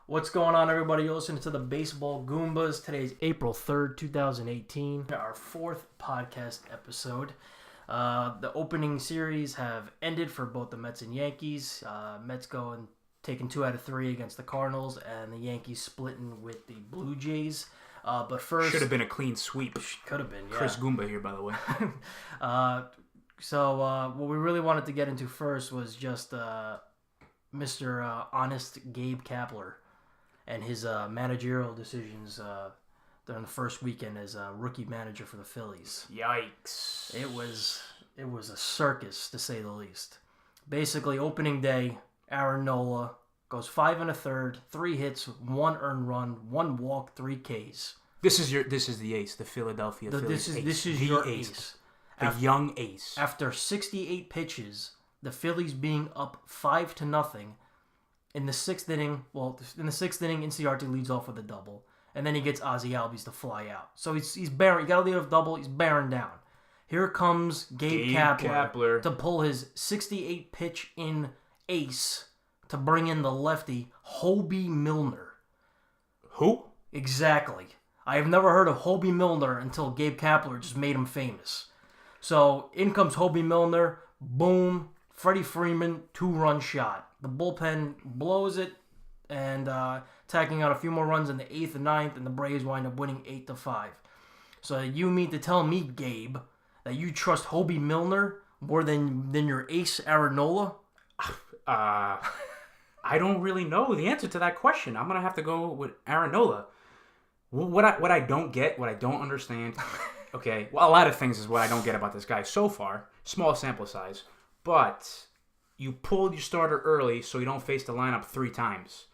What's going on, everybody? You're listening to the Baseball Goombas. Today's April 3rd, 2018. Our fourth podcast episode. The opening series have ended for both the Mets and Yankees. Mets going taking 2 out of 3 against the Cardinals, and the Yankees splitting with the Blue Jays. But first... Should have been a clean sweep. Could have been, yeah. Chris Goomba here, by the way. So what we really wanted to get into first was just Mr. Honest Gabe Kapler and his managerial decisions during the first weekend as a rookie manager for the Phillies. Yikes. It was a circus, to say the least. Basically, opening day, Aaron Nola goes 5 1/3, 3 hits, 1 earned run, 1 walk, 3 Ks. This is the ace, the Philadelphia Phillies ace. This is your ace. The young ace. After 68 pitches, the Phillies being up 5-0 in the 6th inning. Well, in the 6th inning, Inciarte leads off with a double, and then he gets Ozzie Albies to fly out. So he's bearing. You got to lead off double. He's bearing down. Here comes Gabe Kapler to pull his 68 pitch in ace to bring in the lefty Hobie Milner. Who? Exactly. I have never heard of Hobie Milner until Gabe Kapler just made him famous. So in comes Hobie Milner. Boom. Freddie Freeman, 2-run shot. The bullpen blows it and tacking out a few more runs in the 8th and 9th, and the Braves wind up winning 8-5. So you mean to tell me, Gabe, that you trust Hobie Milner more than your ace, Aaron Nola? I don't really know the answer to that question. I'm going to have to go with Aaron Nola. What I don't get, what I don't understand, okay, well, a lot of things is what I don't get about this guy so far. Small sample size. But you pulled your starter early so you don't face the lineup 3 times.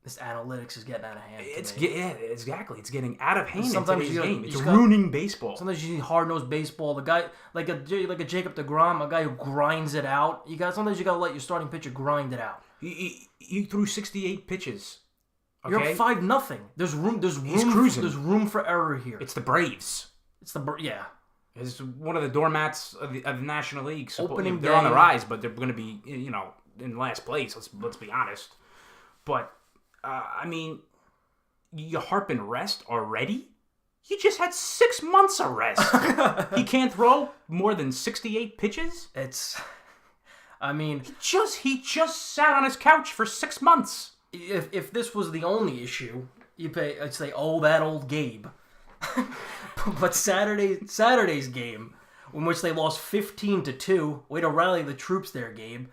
This analytics is getting out of hand. Exactly. It's getting out of hand sometimes in today's game. It's ruining baseball. Sometimes you need hard-nosed baseball. The guy, like a Jacob deGrom, a guy who grinds it out. Sometimes you got to let your starting pitcher grind it out. He threw 68 pitches. Okay? You're up 5-0. There's room. He's cruising. There's room for error here. It's the Braves. Yeah. It's one of the doormats of the National League. Opening they're day. on the rise, but they're going to be, in last place. Let's be honest. But you harping rest already? You just had 6 months of rest. He can't throw more than 68 pitches. He just sat on his couch for 6 months. If this was the only issue, I'd say, oh, that old Gabe. But Saturday's game, in which they lost 15-2, way to rally the troops there, Gabe.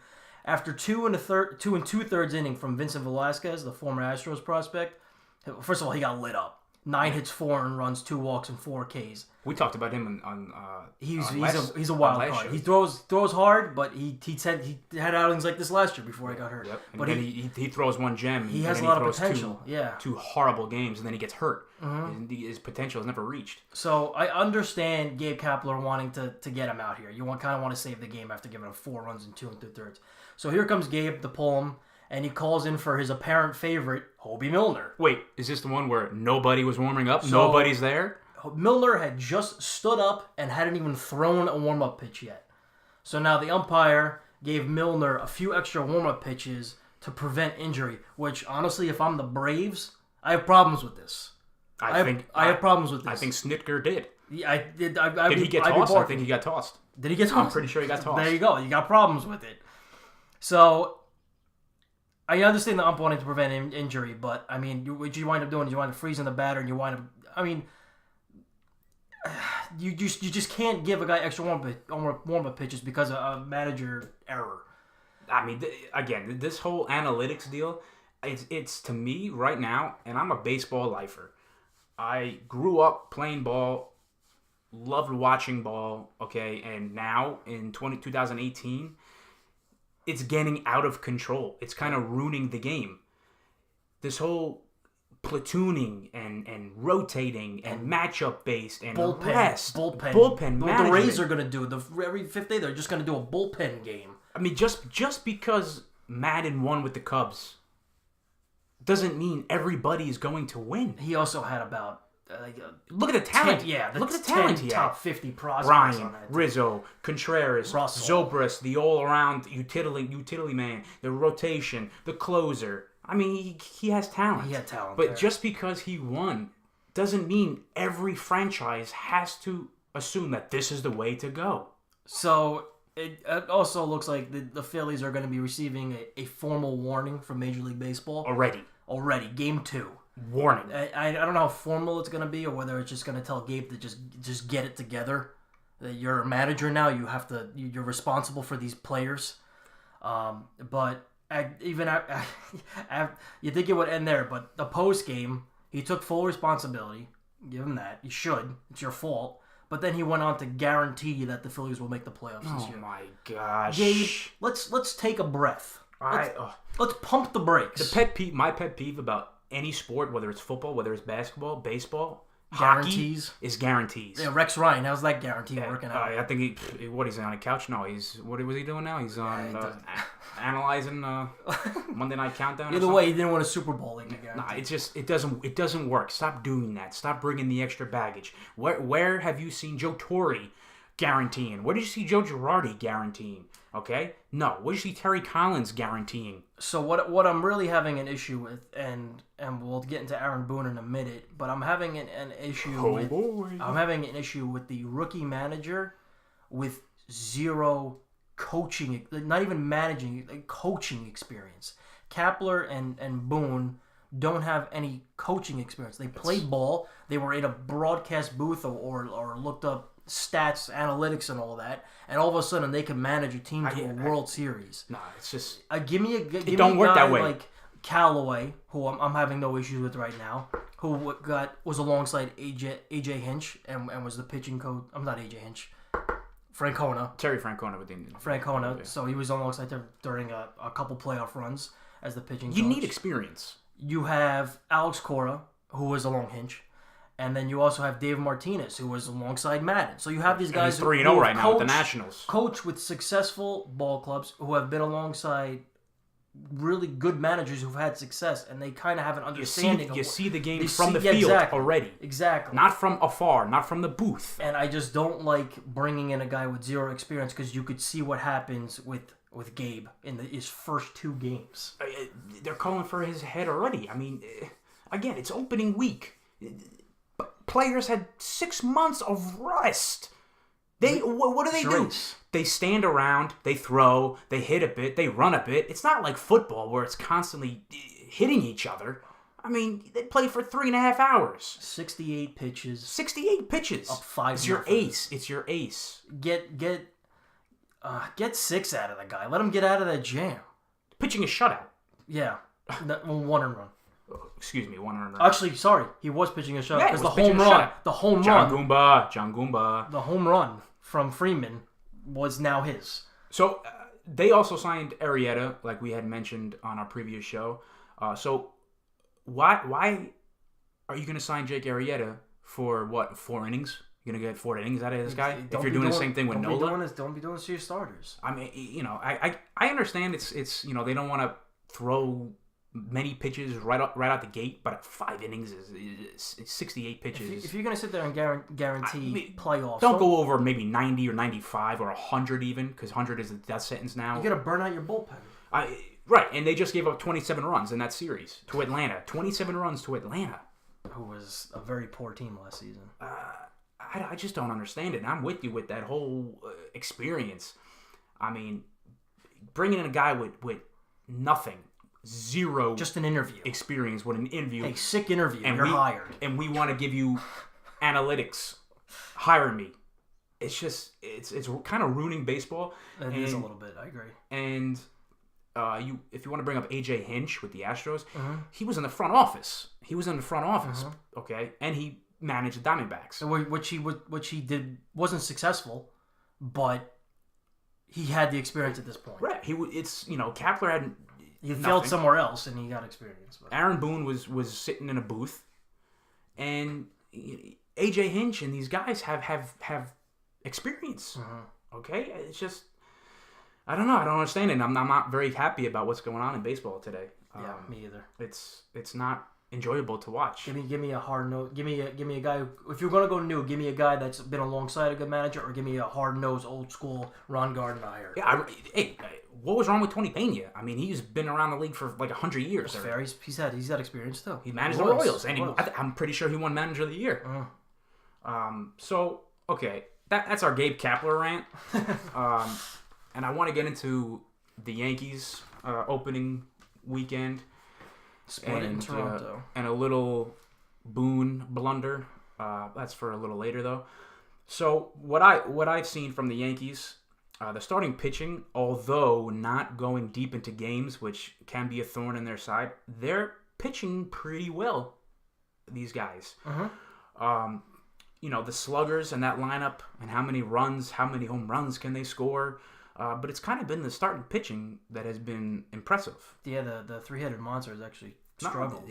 After 2 2/3 inning from Vincent Velasquez, the former Astros prospect, first of all, he got lit up. 9 hits, 4 earned runs, 2 walks, and 4 Ks. We talked about him on he's a wild card. He throws hard, but he had outings like this last year before he got hurt. Yep. But he throws one gem. He has a lot of potential. Two horrible games, and then he gets hurt. Mm-hmm. His potential is never reached. So I understand Gabe Kapler wanting to get him out here. You kind of want to save the game after giving him 4 runs in 2 2/3. So here comes Gabe to pull him, and he calls in for his apparent favorite, Hobie Milner. Wait, is this the one where nobody was warming up? Nobody's there? Milner had just stood up and hadn't even thrown a warm-up pitch yet. So now the umpire gave Milner a few extra warm-up pitches to prevent injury, which, honestly, if I'm the Braves, I have problems with this. I have problems with this. I think Snitker did. Yeah, did he get tossed? I think he got tossed. Did he get tossed? I'm pretty sure he got tossed. There you go. You got problems with it. So I understand the ump wanting to prevent injury, but, what you wind up doing is you wind up freezing the batter, and you wind up... You just can't give a guy extra warm-up pitches because of a manager error. Again, this whole analytics deal, it's to me right now, and I'm a baseball lifer. I grew up playing ball, loved watching ball, okay, and now in 2018, it's getting out of control. It's kind of ruining the game. This whole platooning and rotating and matchup based and bullpen management. The Rays are going to do every 5th day. They're just going to do a bullpen game. Just because Madden won with the Cubs doesn't mean everybody is going to win. He also had about look at the talent. Look at the talent. Top 50 prospects. Brian, on that Rizzo, Contreras, Russell. Zobris, the all-around utility man, the rotation, the closer. I mean, he has talent. He had talent. But there. just because he won doesn't mean every franchise has to assume that this is the way to go. So it also looks like the Phillies are going to be receiving a formal warning from Major League Baseball. Already. Game 2. Warning. I don't know how formal it's going to be or whether it's just going to tell Gabe to just get it together. That you're a manager now. You're responsible for these players. But you think it would end there, but the post game, he took full responsibility. Give him that. You should. It's your fault. But then he went on to guarantee that the Phillies will make the playoffs this year. Oh my gosh. Gabe, let's take a breath. Let's pump the brakes. My pet peeve about any sport, whether it's football, whether it's basketball, baseball, Guarantees. hockey, is guarantees. Yeah, Rex Ryan, how's that guarantee working out? I think he's on a couch? No, what was he doing now? He's on analyzing Monday Night Countdown. Either way, he didn't win a Super Bowl. Nah, it doesn't work. Stop doing that. Stop bringing the extra baggage. Where have you seen Joe Torre guaranteeing? Where did you see Joe Girardi guaranteeing? Okay, no. Where did you see Terry Collins guaranteeing? So what I'm really having an issue with, and we'll get into Aaron Boone in a minute, but I'm having an issue I'm having an issue with the rookie manager with zero coaching, not even managing, coaching experience. Kapler and Boone don't have any coaching experience. They played ball. They were in a broadcast booth or looked up stats, analytics, and all that, and all of a sudden they can manage a team to a World Series. Nah, it's just give me it don't work that way. Like Callaway, who I'm having no issues with right now, who was alongside AJ Hinch and was the pitching coach. I'm not AJ Hinch. Terry Francona with the Francona. Yeah. So he was alongside them during a couple playoff runs as the pitching coach. You need experience. You have Alex Cora, who was along Hinch. And then you also have Dave Martinez, who was alongside Madden. So you have these guys who 3-0 right now with the Nationals. Coach with successful ball clubs who have been alongside really good managers who've had success, and they kind of have an understanding. You see the game from the field already. Exactly. Not from afar, not from the booth. And I just don't like bringing in a guy with zero experience because you could see what happens with Gabe in his first 2 games. They're calling for his head already. I mean, again, it's opening week. Players had 6 months of rest. What do they do? They stand around, they throw, they hit a bit, they run a bit. It's not like football where it's constantly hitting each other. I mean, they play for 3.5 hours. 68 pitches. 68 pitches. Up 5. It's your ace. It's your ace. Get 6 out of the guy. Let him get out of that jam. Pitching a shutout. Yeah. 1 and run. Excuse me, 1 run. Actually, sorry, he was pitching a shutout because the home run, John Goomba, the home run from Freeman was now his. So they also signed Arrieta, like we had mentioned on our previous show. So why are you going to sign Jake Arrieta for what, 4 innings? You're going to get 4 innings out of this guy if you're doing the same thing with Nola? Don't be doing this to your starters. I mean, I understand it's they don't want to throw many pitches right out the gate, but 5 innings is 68 pitches. If you're going to sit there and guarantee playoffs, don't go over maybe 90 or 95 or 100 even, because 100 is the death sentence now. You're going to burn out your bullpen. Right, and they just gave up 27 runs in that series to Atlanta. 27 runs to Atlanta. Who was a very poor team last season. I just don't understand it. And I'm with you with that whole experience. I mean, bringing in a guy with nothing, zero, just an interview experience with an interview. A sick interview, and you're hired. And we want to give you analytics. Hire me. It's just it's kind of ruining baseball. It is a little bit. I agree. And if you want to bring up AJ Hinch with the Astros, he was in the front office. Okay, and he managed the Diamondbacks. Which he did wasn't successful, but he had the experience at this point. Right. Kapler had. He failed somewhere else, and he got experience. But. Aaron Boone was sitting in a booth, and AJ Hinch and these guys have experience. Okay, it's just I don't know. I don't understand it. I'm not very happy about what's going on in baseball today. Yeah, me either. It's not enjoyable to watch. Give me a hard nose. Give me a guy. If you're gonna go new, give me a guy that's been alongside a good manager, or give me a hard nosed, old school Ron Gardenhire. Yeah, what was wrong with Tony Pena? I mean, he's been around the league for like 100 years. That's fair. He's had experience too. He managed the Royals, and I'm pretty sure he won Manager of the Year. So okay, that's our Gabe Kapler rant. And I want to get into the Yankees opening weekend. Split in Toronto. And a little Boone blunder. That's for a little later, though. So what I've seen from the Yankees, the starting pitching, although not going deep into games, which can be a thorn in their side, they're pitching pretty well. These guys. The sluggers and that lineup, and how many home runs can they score? But it's kind of been the starting pitching that has been impressive. Yeah, the three-headed monster has actually struggled.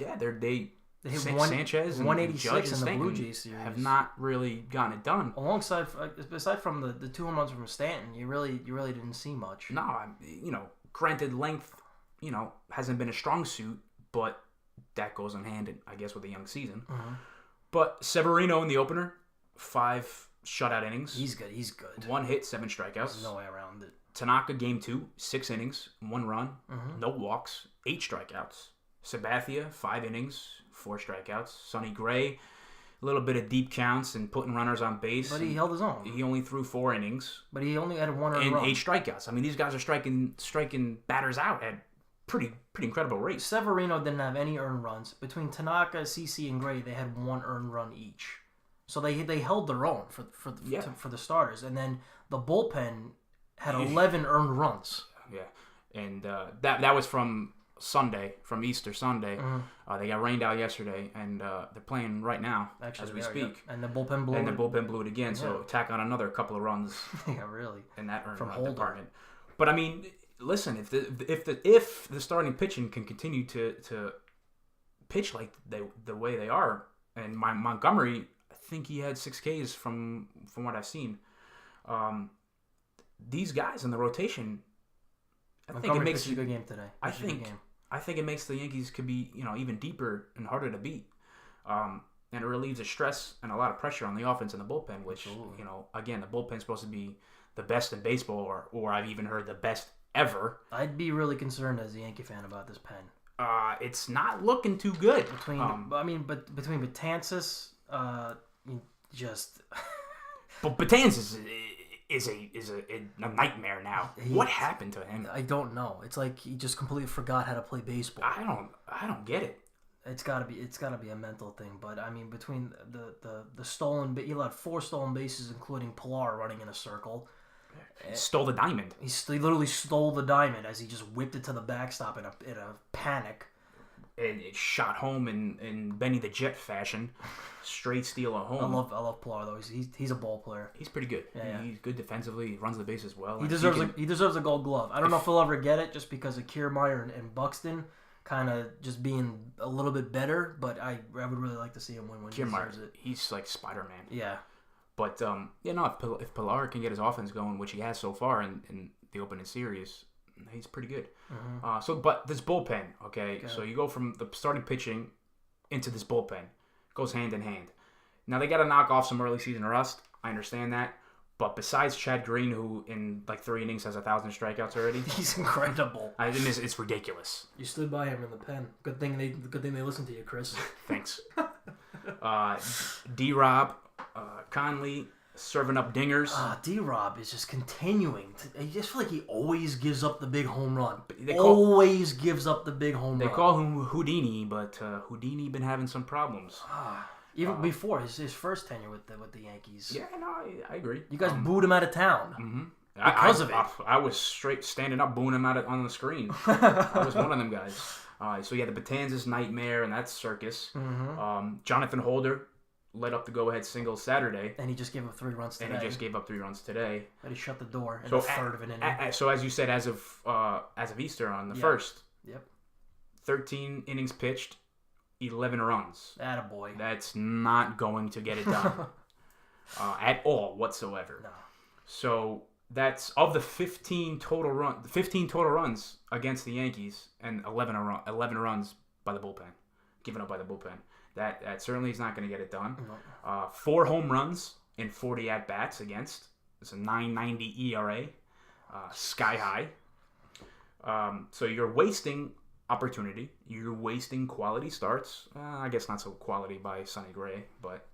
They hit Sanchez and 186 in the Blue Jays series. Have not really gotten it done. Aside from the 2 home runs from Stanton, you really didn't see much. No, granted length, hasn't been a strong suit, but that goes in hand, I guess, with a young season. But Severino in the opener, 5 shutout innings. He's good. 1 hit, 7 strikeouts. There's no way around it. Tanaka, game 2, 6 innings, 1 run, no walks, 8 strikeouts. Sabathia, 5 innings, 4 strikeouts. Sonny Gray, a little bit of deep counts and putting runners on base. But he held his own. He only threw 4 innings. But he only had 1 earned run. And 8 strikeouts. I mean, these guys are striking batters out at pretty incredible rates. Severino didn't have any earned runs. Between Tanaka, CC, and Gray, they had 1 earned run each. So they held their own for the starters. And then the bullpen had 11 earned runs. Yeah. And that was from Easter Sunday. They got rained out yesterday, and they're playing right now as we speak. And the bullpen blew it. And the bullpen blew it again, so tack on another couple of runs. Yeah, really. In that earned run department. But I mean, listen, if the starting pitching can continue to pitch like the way they are, and Montgomery, I think he had 6 Ks from what I've seen. These guys in the rotation, I think it makes a good game today. I think it makes the Yankees could be even deeper and harder to beat, and it relieves the stress and a lot of pressure on the offense and the bullpen. Which again, the bullpen's supposed to be the best in baseball, or I've even heard the best ever. I'd be really concerned as a Yankee fan about this pen. It's not looking too good. Between Betances, But Betances is a nightmare now. What happened to him? I don't know. It's like he just completely forgot how to play baseball. I don't get it. It's gotta be a mental thing. But I mean, between the stolen, he had 4 stolen bases, including Pilar running in a circle. He stole the diamond. He literally stole the diamond as he just whipped it to the backstop in a panic. And it shot home in Benny the Jet fashion, straight steal at home. I love Pilar though. He's a ball player. He's pretty good. Yeah. He's good defensively. He runs the bases well. He deserves a Gold Glove. I don't know if he'll ever get it just because of Kiermaier and Buxton kind of just being a little bit better. But I would really like to see him win when he deserves it. He's like Spider-Man. Yeah. But if Pilar can get his offense going, which he has so far in the opening series, he's pretty good. But this bullpen, okay? So you go from the starting pitching into this bullpen. Goes hand in hand. Now they got to knock off some early season rust. I understand that. But besides Chad Green, who in like 3 innings has 1,000 strikeouts already, he's incredible. It's ridiculous. You stood by him in the pen. Good thing they listened to you, Chris. Thanks. D-Rob, Conley serving up dingers. D-Rob is just continuing. I just feel like he always gives up the big home run. They call him Houdini, but Houdini been having some problems. Even before his first tenure with the Yankees. Yeah, no, I agree. You guys booed him out of town. Because of it. I was straight standing up booing him out on the screen. I was one of them guys. So yeah, the Betances nightmare and that circus. Jonathan Holder led up the go-ahead single Saturday. And he just gave up 3 runs today. But he shut the door in the third of an inning. So as you said, as of Easter on the first. Yep. 13 innings pitched, 11 runs. Attaboy. That's not going to get it done. At all whatsoever. No. So that's of the 15 total runs against the Yankees and 11 runs by the bullpen. given up by the bullpen. That certainly is not going to get it done. No. 4 home runs in 40 at-bats against. It's a 9.90 ERA. Sky high. So you're wasting opportunity. You're wasting quality starts. I guess not so quality by Sonny Gray, but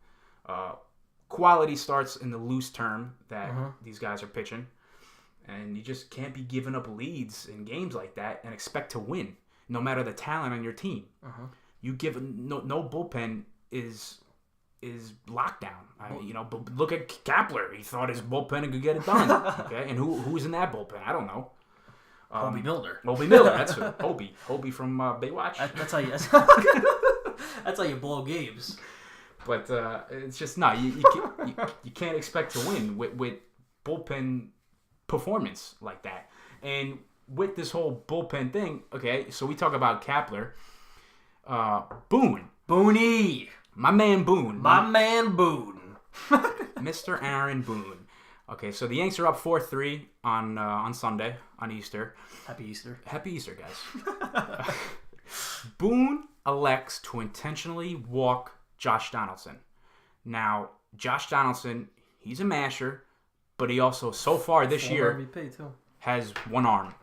quality starts in the loose term that these guys are pitching. And you just can't be giving up leads in games like that and expect to win, no matter the talent on your team. You give no bullpen is lockdown. But look at Kapler. He thought his bullpen could get it done. Okay, and who's in that bullpen? I don't know. Hobie Milner. Hobie Milner. That's who. Hobie from Baywatch. That's how you. That's how you blow games. But it's just you can't expect to win with bullpen performance like that. And with this whole bullpen thing, okay, so we talk about Kapler. Boone. Booney. My man Boone. Man Boone. Mr. Aaron Boone. Okay, so the Yanks are up 4-3 on Sunday, on Easter. Happy Easter. Happy Easter, guys. Boone elects to intentionally walk Josh Donaldson. Now, Josh Donaldson, he's a masher, but he also, so far this year, MVP too. has one arm.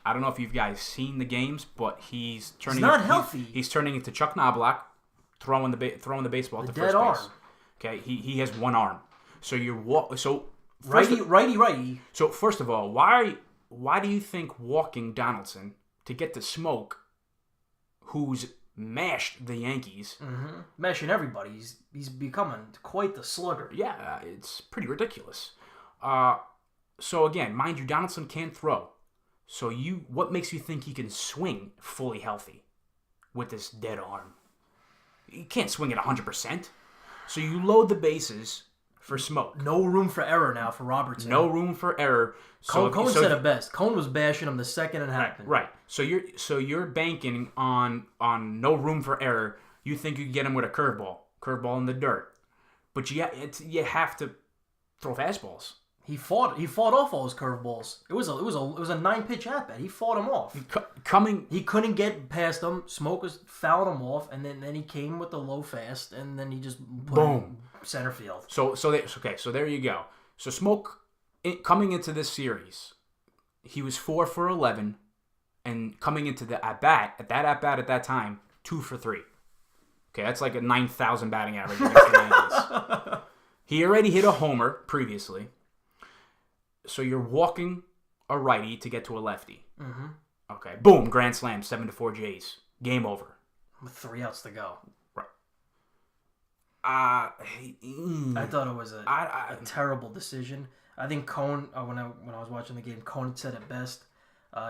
I don't know if you guys seen the games, but he's turning. He's not healthy. He's turning into Chuck Knobloch, throwing the baseball to first base. Okay, he has one arm. So righty. So first of all, why do you think walking Donaldson to get to Smoke, who's mashed the Yankees, mashing everybody? He's becoming quite the slugger. Yeah, it's pretty ridiculous. So again, mind you, Donaldson can't throw. So what makes you think he can swing fully healthy with this dead arm? He can't swing at 100%. So you load the bases for Smoke. No room for error now for Robertson. No room for error. Cone said it best. Cone was bashing him the second it happened. Right. So you're banking on no room for error. You think you can get him with a curveball in the dirt, but you have to throw fastballs. He fought off all his curveballs. It was a 9-pitch at bat. He fought him off. He couldn't get past him. Smoke was fouling him off, and then he came with the low fast, and then he just put him center field. So there you go. So Smoke, coming into this series, he was 4 for 11, and coming into the at bat at that time, 2 for 3. Okay, that's like a 9,000 batting average against the Yankees. He already hit a homer previously. So you're walking a righty to get to a lefty. Okay. Boom. Grand slam. 7-4 Jays. Game over. With 3 outs to go. Right. I thought it was a terrible decision. I think Cone, when I was watching the game, Cone said it best.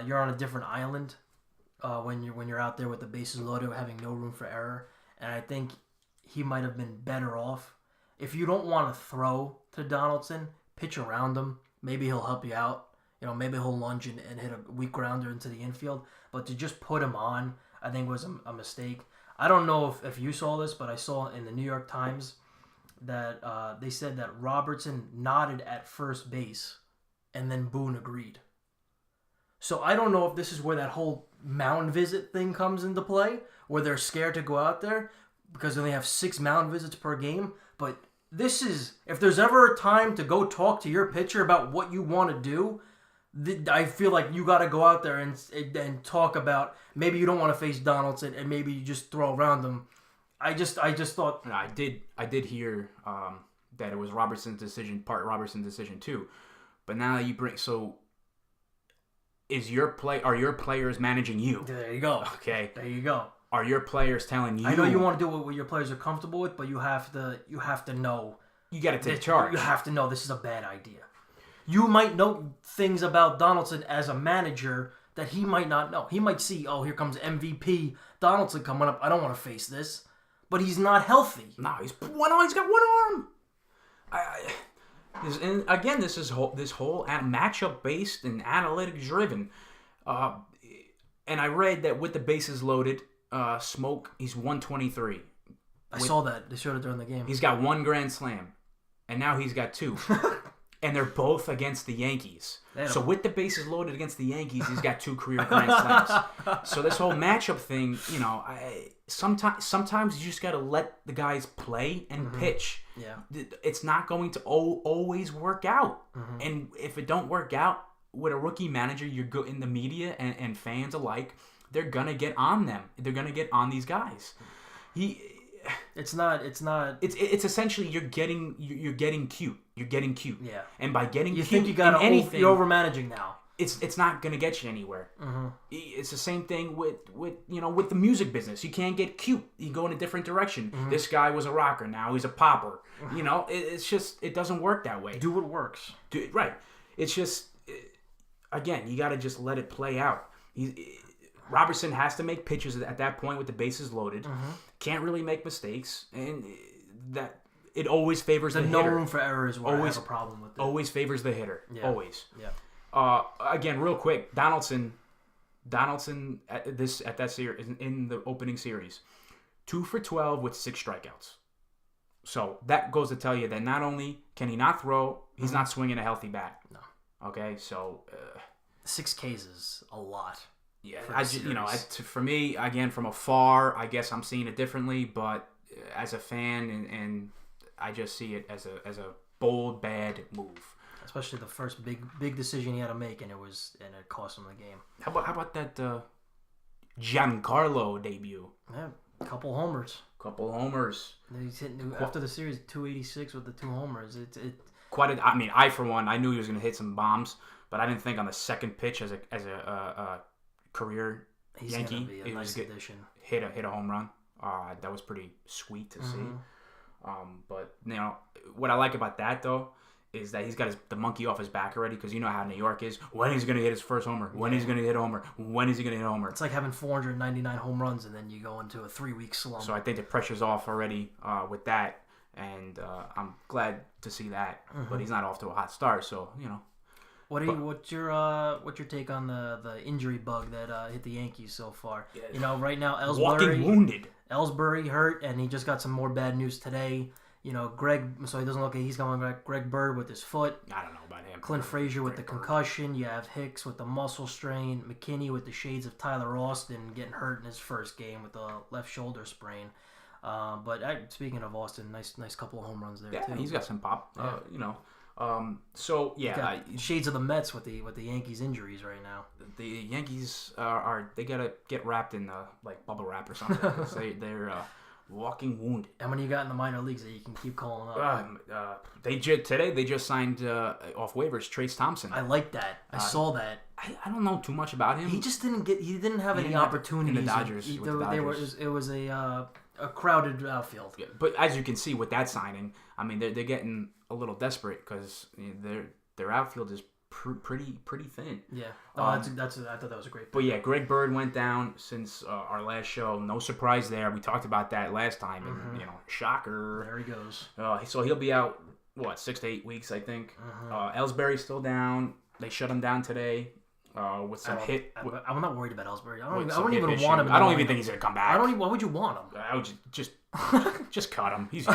You're on a different island when you're out there with the bases loaded, having no room for error. And I think he might have been better off. If you don't want to throw to Donaldson, pitch around him. Maybe he'll help you out. Maybe he'll lunge and hit a weak grounder into the infield. But to just put him on, I think was a mistake. I don't know if you saw this, but I saw in the New York Times that they said that Robertson nodded at first base, and then Boone agreed. So I don't know if this is where that whole mound visit thing comes into play, where they're scared to go out there because they only have 6 mound visits per game. But this is, if there's ever a time to go talk to your pitcher about what you want to do, I feel like you got to go out there and talk about, maybe you don't want to face Donaldson and maybe you just throw around him. I just thought. I did hear that it was Robertson's decision, part Robertson's decision too. But now that you bring, so are your players managing you? There you go. Okay. There you go. Are your players telling you? I know you want to do what your players are comfortable with, but you have to know. You got to take charge. You have to know this is a bad idea. You might know things about Donaldson as a manager that he might not know. He might see, here comes MVP Donaldson coming up. I don't want to face this, but he's not healthy. No, he's got one arm. And again, this whole matchup based and analytics driven. And I read that with the bases loaded, Smoke, he's 123. I saw that. They showed it during the game. He's got 1 grand slam, and now he's got 2. And they're both against the Yankees. So with the bases loaded against the Yankees, he's got 2 career grand slams. So this whole matchup thing, sometimes you just got to let the guys play and pitch. Yeah. It's not going to always work out. And if it don't work out with a rookie manager, you're good in the media and fans alike, they're going to get on them. They're going to get on these guys. It's essentially you're getting cute. You're getting cute. Yeah. And by getting cute, think you got anything, you're over managing now. It's not gonna get you anywhere. It's the same thing with the music business. You can't get cute. You go in a different direction. This guy was a rocker, now he's a popper. It's just it doesn't work that way. Do what works. Right. It's just again, you got to just let it play out. Robertson has to make pitches at that point with the bases loaded. Can't really make mistakes, and that it always favors the hitter. No room for error is what I have a problem with. Always favors the hitter. Yeah. Always. Yeah. Again, real quick, Donaldson at that series in the opening series, 2 for 12 with 6 strikeouts. So that goes to tell you that not only can he not throw, he's not swinging a healthy bat. No. Okay, so 6 Ks is a lot. Yeah, for me, again, from afar, I guess I'm seeing it differently. But as a fan, and I just see it as a bold, bad move. Especially the first big decision he had to make, and it cost him the game. How about that Giancarlo debut? Yeah, couple homers. He's hitting after the series 286 with the 2 homers. I for one, I knew he was going to hit some bombs, but I didn't think on the second pitch as a career He's Yankee, gonna be a nice addition. Hit a home run. That was pretty sweet to see. But what I like about that though is that he's got the monkey off his back already, because you know how New York is. When he's going to hit his first homer? When he's going to hit a homer? When is he going to hit a homer? It's like having 499 home runs and then you go into a 3-week slump. So I think the pressure's off already with that, and I'm glad to see that. But he's not off to a hot start, so What's your take on the injury bug that hit the Yankees so far? Yeah. Right now Ellsbury walking wounded. Ellsbury hurt, and he just got some more bad news today. Greg, so he doesn't look like he's going back. Greg Bird with his foot. I don't know about him. Clint Frazier with the concussion. You have Hicks with the muscle strain. McKinney with the shades of Tyler Austin getting hurt in his first game with the left shoulder sprain. But speaking of Austin, nice couple of home runs there too. Yeah, he's got some pop. Yeah. So shades of the Mets with the Yankees injuries right now. The Yankees they gotta get wrapped in like bubble wrap or something. they're walking wounded. How many you got in the minor leagues that you can keep calling up? Today they just signed off waivers Trace Thompson. I like that. I saw that. I don't know too much about him. He just didn't have any opportunities in the Dodgers. It was a crowded outfield. Yeah, but as you can see with that signing, I mean they're getting a little desperate because their outfield is pretty thin. Yeah. I thought that was a great pick. But yeah, Greg Bird went down since our last show. No surprise there. We talked about that last time, and shocker. There he goes. So he'll be out 6 to 8 weeks, I think. Ellsbury's still down. They shut him down today. With some hit. I'm not worried about Ellsbury. I don't even want him. I don't even think he's gonna come back. Why would you want him? I would just cut him. He's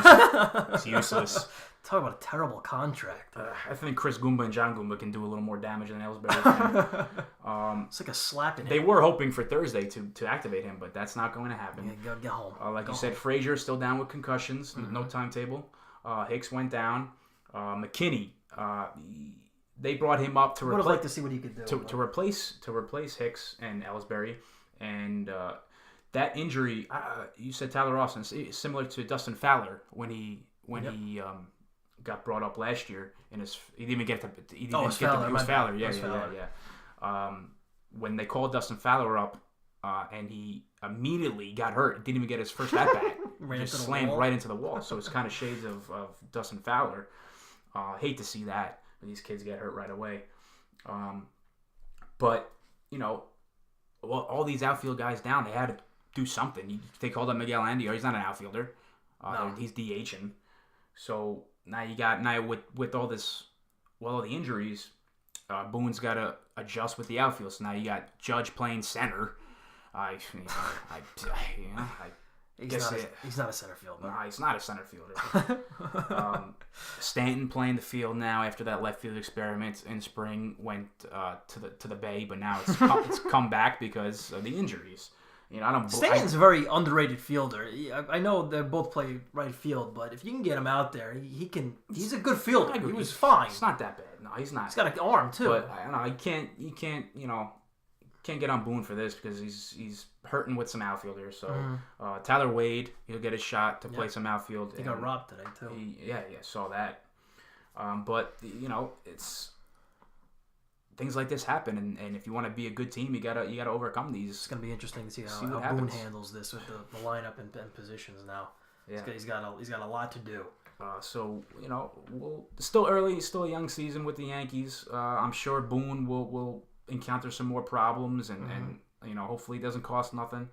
useless. Talk about a terrible contract. I think Chris Goomba and John Goomba can do a little more damage than Ellsbury can. It's like a slap in him. They were hoping for Thursday to activate him, but that's not going to happen. Yeah, get home. Like you said, Frazier still down with concussions. No timetable. Hicks went down. McKinney. They brought him up to would have liked to see what he could do to replace Hicks and Ellsbury, and that injury. You said Tyler Austin, similar to Dustin Fowler when he got brought up last year. He didn't even get it was Fowler. Yeah. When they called Dustin Fowler up, and he immediately got hurt, didn't even get his first at bat, just slammed right into the wall. So it's kind of shades of Dustin Fowler. Hate to see that. These kids get hurt right away. But, all these outfield guys down, they had to do something. They called up Miguel Andujar. He's not an outfielder. No. He's DHing. So now with all this, all the injuries, Boone's got to adjust with the outfield. So now you got Judge playing center. He's not a center fielder. Nah, he's not a center fielder. Stanton playing the field now after that left field experiment in spring went to the Bay, but now it's come back because of the injuries. Stanton's a very underrated fielder. I know they both play right field, but if you can get him out there, he's a good fielder. He was fine. It's not that bad. No, he's not. He's got an arm too. But I don't know. You can't get on Boone for this because he's hurting with some outfielders. So Tyler Wade, he'll get a shot to play some outfield. He got robbed today too. Yeah, saw that. But it's things like this happen, and if you want to be a good team, you gotta overcome these. It's gonna be interesting to see how Boone handles this with the lineup and positions now. Yeah, he's got a lot to do. So it's still early, it's still a young season with the Yankees. I'm sure Boone will encounter some more problems, and hopefully it doesn't cost nothing,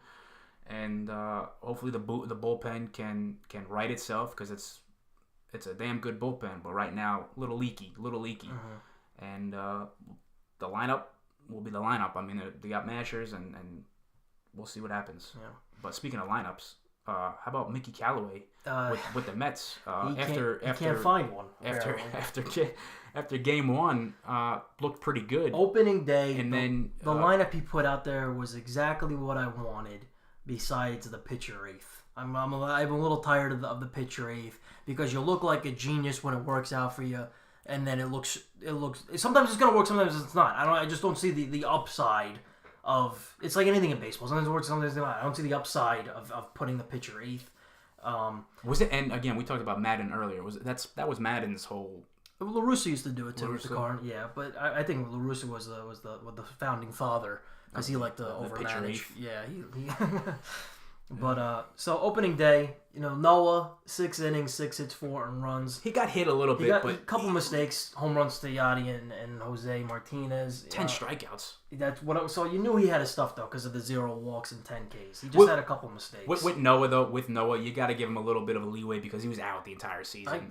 and hopefully the bullpen can right itself because it's a damn good bullpen, but right now a little leaky, and the lineup will be the lineup. I mean, they got mashers, and we'll see what happens. Yeah. But speaking of lineups, how about Mickey Callaway with the Mets? He can't find one. After game one, looked pretty good. Opening day, and then the lineup he put out there was exactly what I wanted. Besides the pitcher eighth, I'm a little tired of the pitcher eighth because you look like a genius when it works out for you. And then it looks. Sometimes it's gonna work, sometimes it's not. I just don't see the upside of. It's like anything in baseball. Sometimes it works, sometimes it's not. I don't see the upside of putting the pitcher eighth. Was it? And again, we talked about Madden earlier. That was Madden's whole. La Russa used to do it too with the car. Yeah, but I think La Russa was the founding father because he liked to overmanage. Yeah, he But so opening day, Noah 6 innings, 6 hits, 4 earned runs. He got hit a little bit, but a couple mistakes, home runs to Yachty and Jose Martinez. 10 strikeouts. That's what. So you knew he had his stuff though because of the 0 walks and 10 Ks. He just had a couple mistakes. With Noah, you got to give him a little bit of a leeway because he was out the entire season.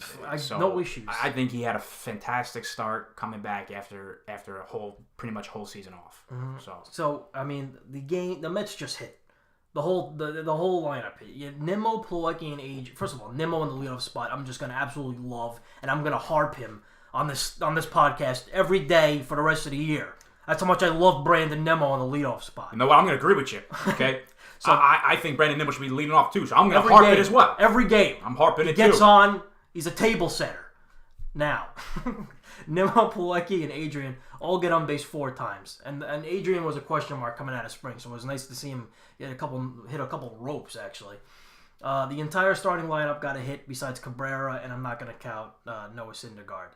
No issues. I think he had a fantastic start coming back after a pretty much whole season off. Mm-hmm. So I mean the Mets just hit. The whole lineup. Nimmo, Plawecki, and Adrian. First of all, Nimmo in the leadoff spot, I'm just gonna absolutely love, and I'm gonna harp him on this podcast every day for the rest of the year. That's how much I love Brandon Nimmo on the leadoff spot. You know what? I'm gonna agree with you. Okay, so I think Brandon Nimmo should be leading off too. So I'm gonna harp it as well. Every game, I'm harping it too. He gets on. He's a table setter. Now, Nimmo, Plawecki, and Adrian all get on base 4 times, and Adrian was a question mark coming out of spring, so it was nice to see him hit a couple ropes actually. The entire starting lineup got a hit besides Cabrera, and I'm not going to count Noah Syndergaard.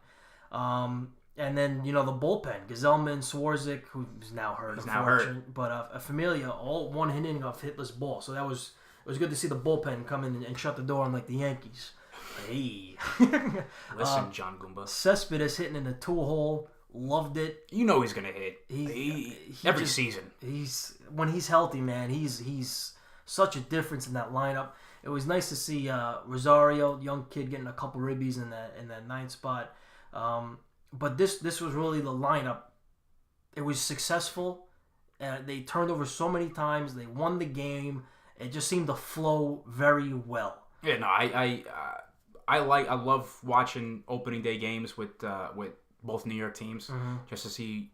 And then the bullpen, Gazelman, Swarzik, who's now hurt, but Familia, all one inning of hitless ball. So it was good to see the bullpen come in and shut the door on like the Yankees. Hey, listen, John Goombas. Cespedes hitting in the 2-hole. Loved it. He's gonna hit. Every season. When he's healthy, man. He's such a difference in that lineup. It was nice to see Rosario, young kid, getting a couple ribbies in that 9th spot. But this was really the lineup. It was successful. They turned over so many times. They won the game. It just seemed to flow very well. Yeah, no, I love watching opening day games with both New York teams, just to see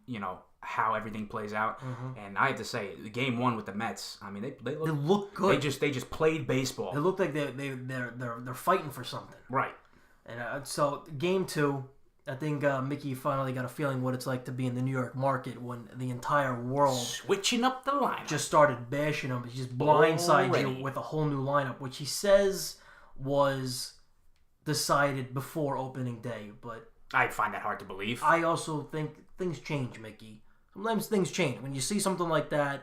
how everything plays out. And I have to say, game 1 with the Mets, I mean they look good. They just played baseball. They look like they're fighting for something. Right. And so game 2, I think Mickey finally got a feeling what it's like to be in the New York market when the entire world switching up the lineup just started bashing him. He just blindsides you with a whole new lineup, which he says was decided before opening day, but I find that hard to believe. I also think things change, Mickey. Sometimes things change. When you see something like that,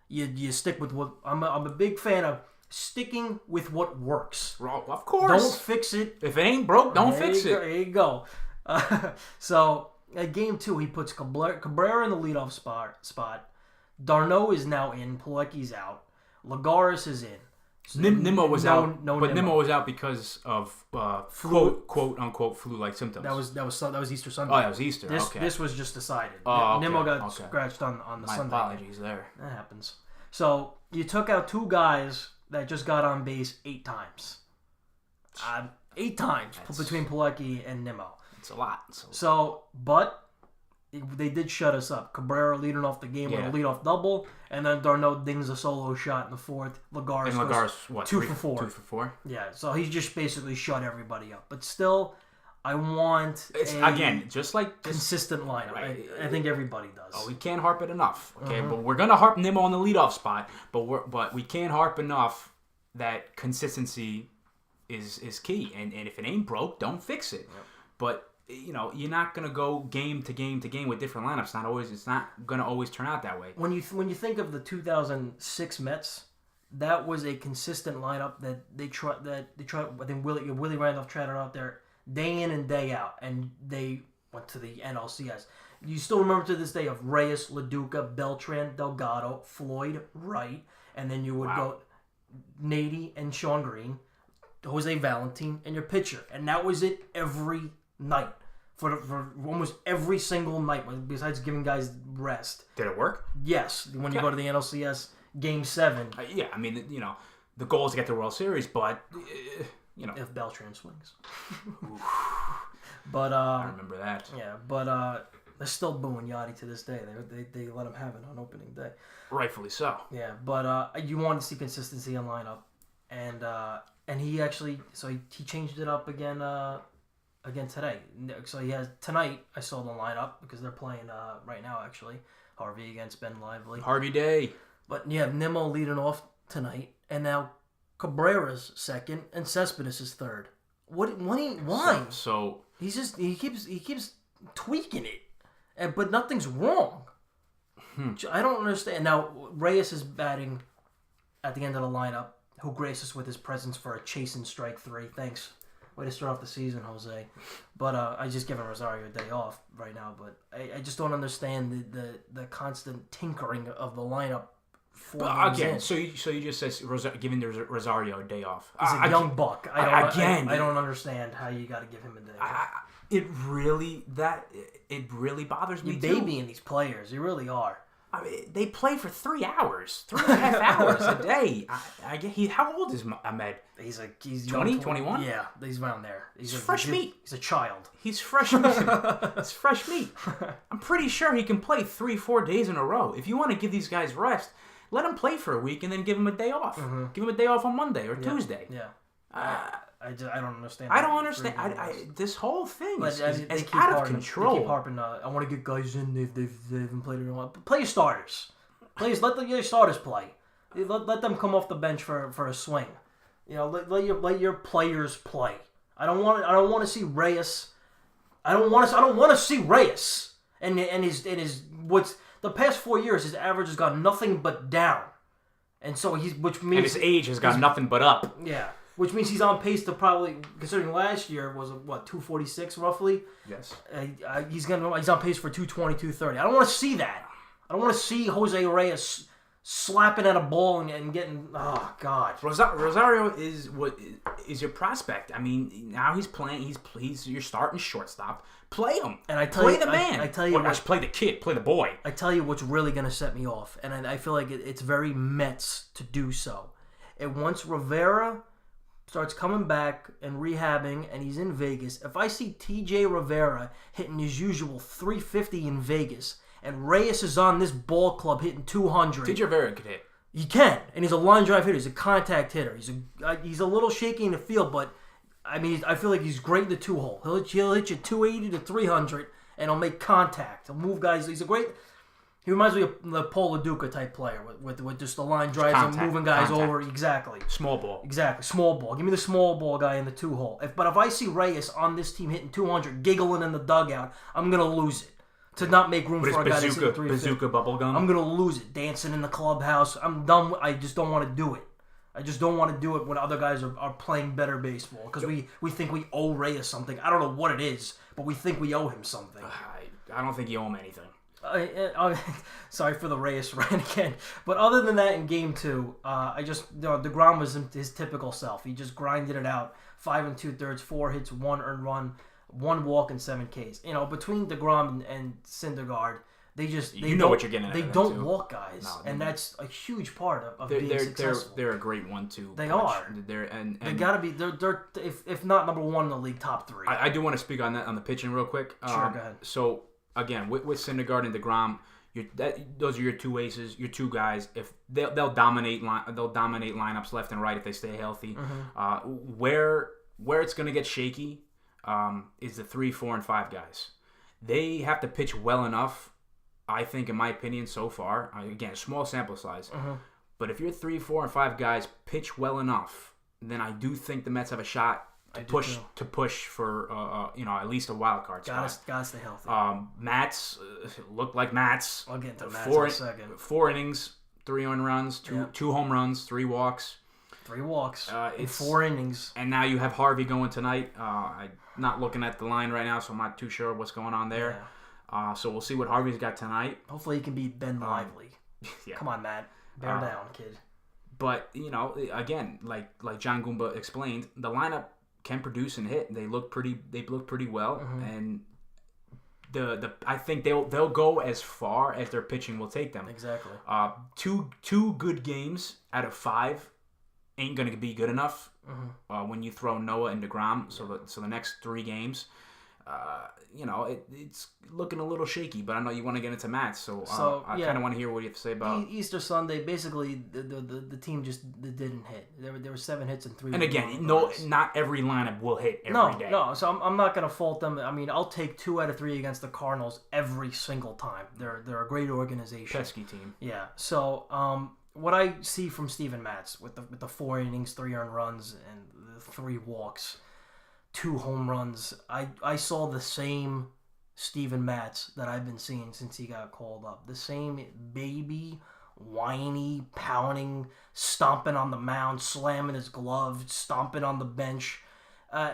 you stick with what... I'm a big fan of sticking with what works. Well, of course. Don't fix it. If it ain't broke, don't fix it. There you go. So, at game 2, he puts Cabrera in the leadoff spot. D'Arnaud is now in. Plawecki's out. Lagares is in. So Nimmo was out, but Nimmo was out because of quote unquote flu-like symptoms. That was Easter Sunday. Oh, that was Easter. This was just decided. Oh, okay. Nimmo got scratched on the Sunday. My apologies there. That happens. So you took out 2 guys that just got on base 8 times. 8 times between Pilecki and Nimmo. It's a lot. But they did shut us up. Cabrera leading off the game with a leadoff double, and then Darno dings a solo shot in the 4th. Lagares what, 2 for 4. 2 for 4? Yeah, so he just basically shut everybody up. But still, I want just like consistent lineup. Right. I think everybody does. Oh, we can't harp it enough. Okay, but we're gonna harp Nimmo on the leadoff spot. But we can't harp enough that consistency is key. And if it ain't broke, don't fix it. Yep. But you're not gonna go game to game to game with different lineups. It's not gonna always turn out that way. When you think of the 2006 Mets, that was a consistent lineup that they tried. I think Willie Randolph tried it out there day in and day out, and they went to the NLCS. You still remember to this day of Reyes, LaDuca, Beltran, Delgado, Floyd, Wright, and then you would go Nady and Sean Green, Jose Valentin, and your pitcher, and that was it every night. For almost every single night, besides giving guys rest. Did it work? Yes. When you go to the NLCS Game 7. I mean, the goal is to get the World Series, but, If Beltran swings. But, I remember that. Yeah, but they're still booing Yachty to this day. They let him have it on opening day. Rightfully so. Yeah, but you want to see consistency in lineup. And he actually, he changed it up again today. So he has tonight. I saw the lineup because they're playing right now. Actually, Harvey against Ben Lively. Harvey Day. But you have Nimmo leading off tonight, and now Cabrera's second, and Cespedes is third. Why? So he keeps tweaking it, but nothing's wrong. I don't understand. Now Reyes is batting at the end of the lineup. Who graced us with his presence for a chase and strike 3? Thanks. Way to start off the season, Jose. But I just given Rosario a day off right now. But I just don't understand the constant tinkering of the lineup. Again, so you just said giving Rosario a day off. He's a young buck. I don't understand how you got to give him a day off. It really bothers me. You're babying these players. You really are. I mean, they play for 3 hours, 3.5 hours a day. I get how old is Ahmed? He's 20, 21? Yeah, he's around there. He's fresh meat. He's a child. He's fresh meat. It's fresh meat. I'm pretty sure he can play 3-4 days in a row. If you want to give these guys rest, let them play for a week and then give them a day off. Mm-hmm. Give them a day off on Monday or Tuesday. Yeah. I don't understand. I don't understand. This whole thing is out of control. They keep harping. I want to get guys in. They haven't played it in a while. Play your starters. Please let your starters play. Let them come off the bench for a swing. Let your players play. I don't want to see Reyes. I don't want to see Reyes. And his what's the past 4 years, his average has gone nothing but down. And so which means and his age has gone nothing but up. Yeah. Which means he's on pace to probably, considering last year was 246 roughly. Yes. He's on pace for 220, 230. I don't want to see that. I don't want to see Jose Reyes slapping at a ball and getting. Oh God. Rosario is your prospect. I mean, now he's playing. He's your starting shortstop. Play him. And I tell play the man. I tell you, play the kid. Play the boy. I tell you what's really going to set me off, and I feel like it's very Mets to do so. And once Rivera starts coming back and rehabbing, and he's in Vegas. If I see T.J. Rivera hitting his usual 350 in Vegas, and Reyes is on this ball club hitting 200, T.J. Rivera could hit. He can, and he's a line drive hitter. He's a contact hitter. He's a little shaky in the field, but I mean, I feel like he's great in the 2-hole. He'll hit you 280 to 300, and he'll make contact. He'll move guys. He reminds me of the Paul LaDuca type player with just the line drives and moving guys over. Exactly. Small ball. Exactly. Small ball. Give me the small ball guy in the 2-hole. But if I see Reyes on this team hitting 200, giggling in the dugout, I'm going to lose it. To not make room for a guy that's hitting 350. Bazooka bubble gum. I'm going to lose it. Dancing in the clubhouse. I'm done. I just don't want to do it. I just don't want to do it when other guys are playing better baseball. Because we think we owe Reyes something. I don't know what it is, but we think we owe him something. I don't think you owe him anything. Sorry for the Reyes rant again, but other than that, in Game 2, DeGrom was his typical self. He just grinded it out. 5 2/3, 4 hits, 1 earned run, 1 walk, and 7 Ks. Between DeGrom and Syndergaard, They what you're getting at. They them don't too. walk guys, and that's a huge part of being successful. They're a great 1-2. They punch. are. And they gotta be. They're if not number one in the league, top 3. I do want to speak on that on the pitching real quick. Sure, go ahead. So again, with Syndergaard and DeGrom, those are your 2 aces, your 2 guys. If they'll dominate lineups left and right if they stay healthy. Mm-hmm. Where it's gonna get shaky is the 3, 4, and 5 guys. They have to pitch well enough. I think, in my opinion, so far, again, small sample size, but if your 3, 4, and 5 guys pitch well enough, then I do think the Mets have a shot to push for at least a wild card spot. Gotta stay healthy. Mats look like Mats. I'll get to Mats in a second. 4 innings, 3 earned runs, two home runs, 3 walks. 3 walks in 4 innings. And now you have Harvey going tonight. I'm not looking at the line right now, so I'm not too sure what's going on there. Yeah. So we'll see what Harvey's got tonight. Hopefully he can beat Ben Lively. Yeah. Come on, Matt. Bear down, kid. But, again, like John Goomba explained, the lineup can produce and hit. They look pretty well. And I think they'll go as far as their pitching will take them. Exactly. Two good games out of 5 ain't going to be good enough when you throw Noah and DeGrom. So the next 3 games... it's looking a little shaky, but I know you want to get into Mats, so I kind of want to hear what you have to say about Easter Sunday. Basically, the team just didn't hit. There were 7 hits and 3. And again, not every lineup will hit every day. No. So I'm not gonna fault them. I mean, I'll take 2 out of 3 against the Cardinals every single time. They're a great organization. Pesky team. Yeah. So what I see from Steven Matz with the 4 innings, 3 earned runs, and the 3 walks. 2 home runs. I saw the same Steven Matz that I've been seeing since he got called up. The same baby, whiny, pounding, stomping on the mound, slamming his glove, stomping on the bench.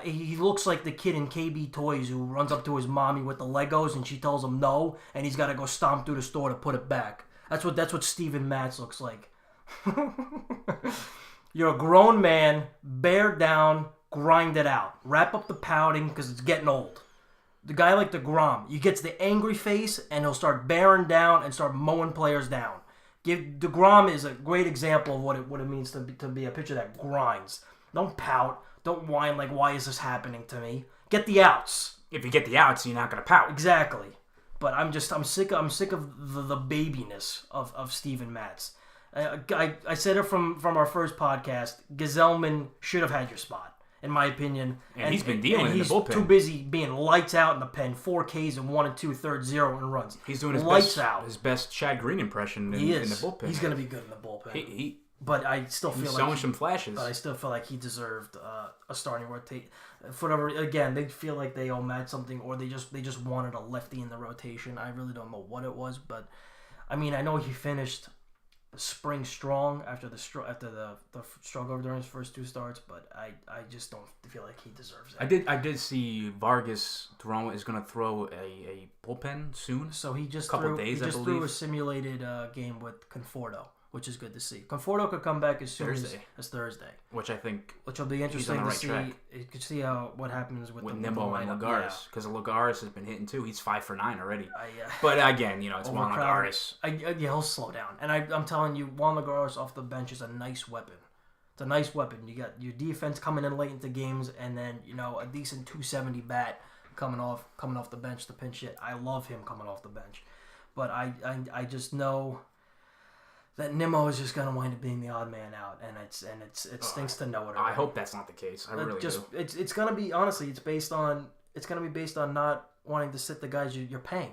He looks like the kid in KB Toys who runs up to his mommy with the Legos and she tells him no, and he's got to go stomp through the store to put it back. That's what Steven Matz looks like. You're a grown man, bear down, grind it out. Wrap up the pouting because it's getting old. The guy like DeGrom, he gets the angry face and he'll start bearing down and start mowing players down. DeGrom is a great example of what it means to be a pitcher that grinds. Don't pout. Don't whine like, why is this happening to me? Get the outs. If you get the outs, you're not going to pout. Exactly. But I'm sick of the babiness of Steven Matz. I said it from our first podcast. Gazelman should have had your spot, in my opinion. And he's been dealing in the bullpen. He's too busy being lights out in the pen. 4 Ks and 1 2/3 0 in runs. He's doing his best Chad Green impression in the bullpen. He's going to be good in the bullpen. But I still feel like some flashes. But I still feel like he deserved a starting rotation. For whatever, again, they feel like they owe Matt something, or they just wanted a lefty in the rotation. I really don't know what it was, but I mean, I know he finished the spring strong after the struggle during his first 2 starts, but I just don't feel like he deserves it. I did see Vargas is going to throw a bullpen soon. So he just threw a simulated game with Conforto, which is good to see. Conforto could come back as soon as Thursday, which will be interesting to see. You could see what happens with Nimmo and Lagares, because Lagares has been hitting too. He's 5 for 9 already. But again, it's Juan Lagares. He'll slow down, and I'm telling you, Juan Lagares off the bench is a nice weapon. It's a nice weapon. You got your defense coming in late into games, and then a decent 270 bat coming off the bench to pinch hit. I love him coming off the bench, but I just know that Nimmo is just gonna wind up being the odd man out, and it stinks to know it. I hope that's not the case. I really do. It's gonna be, honestly, it's gonna be based on not wanting to sit the guys you're paying.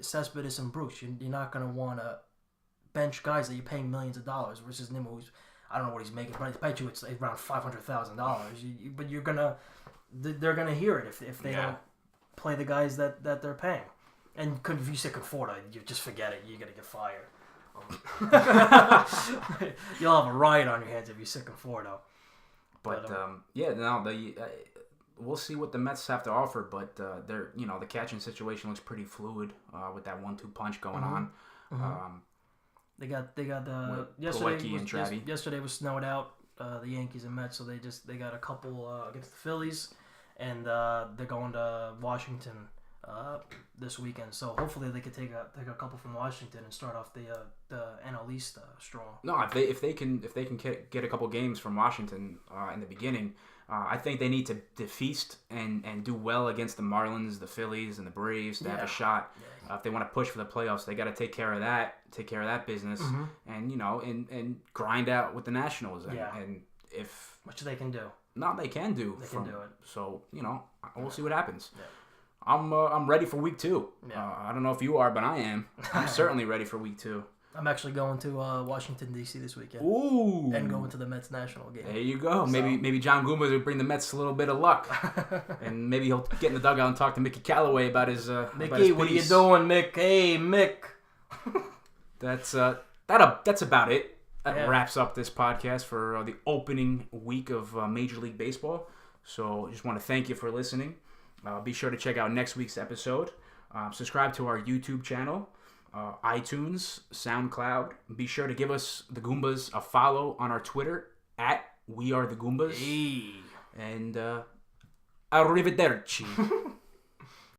Cespedes and Bruce, you're not gonna want to bench guys that you're paying millions of dollars versus Nimmo, who's, I don't know what he's making, but I bet you it's around $500,000. But they're gonna hear it if they don't play the guys that they're paying. And if you say Conforto, you just forget it. You're gonna get fired. You'll have a riot on your hands if you sit Conforto. But we'll see what the Mets have to offer. But they're the catching situation looks pretty fluid with that 1-2 punch going on. They got yesterday was snowed out. The Yankees and Mets, so they got a couple against the Phillies, and they're going to Washington this weekend. So hopefully they could take a couple from Washington and start off the NL East strong. No, if they can get a couple games from Washington in the beginning, I think they need to feast and do well against the Marlins, the Phillies, and the Braves to have a shot. Yeah. If they want to push for the playoffs, they got to take care of that business, and and grind out with the Nationals. And if which they can do. No, they can do. They can do it. So we'll see what happens. Yeah. I'm ready for week 2. Yeah. I don't know if you are, but I am. I'm certainly ready for week 2. I'm actually going to Washington, D.C. this weekend. Ooh. And going to the Mets national game. There you go. So. Maybe John Goombas will bring the Mets a little bit of luck. And maybe he'll get in the dugout and talk to Mickey Callaway about his Mickey, what are you doing, Mick? Hey, Mick. That's about it. That wraps up this podcast for the opening week of Major League Baseball. So I just want to thank you for listening. Be sure to check out next week's episode. Subscribe to our YouTube channel, iTunes, SoundCloud. Be sure to give us, the Goombas, a follow on our Twitter, @WeAreTheGoombas. Hey. And arrivederci.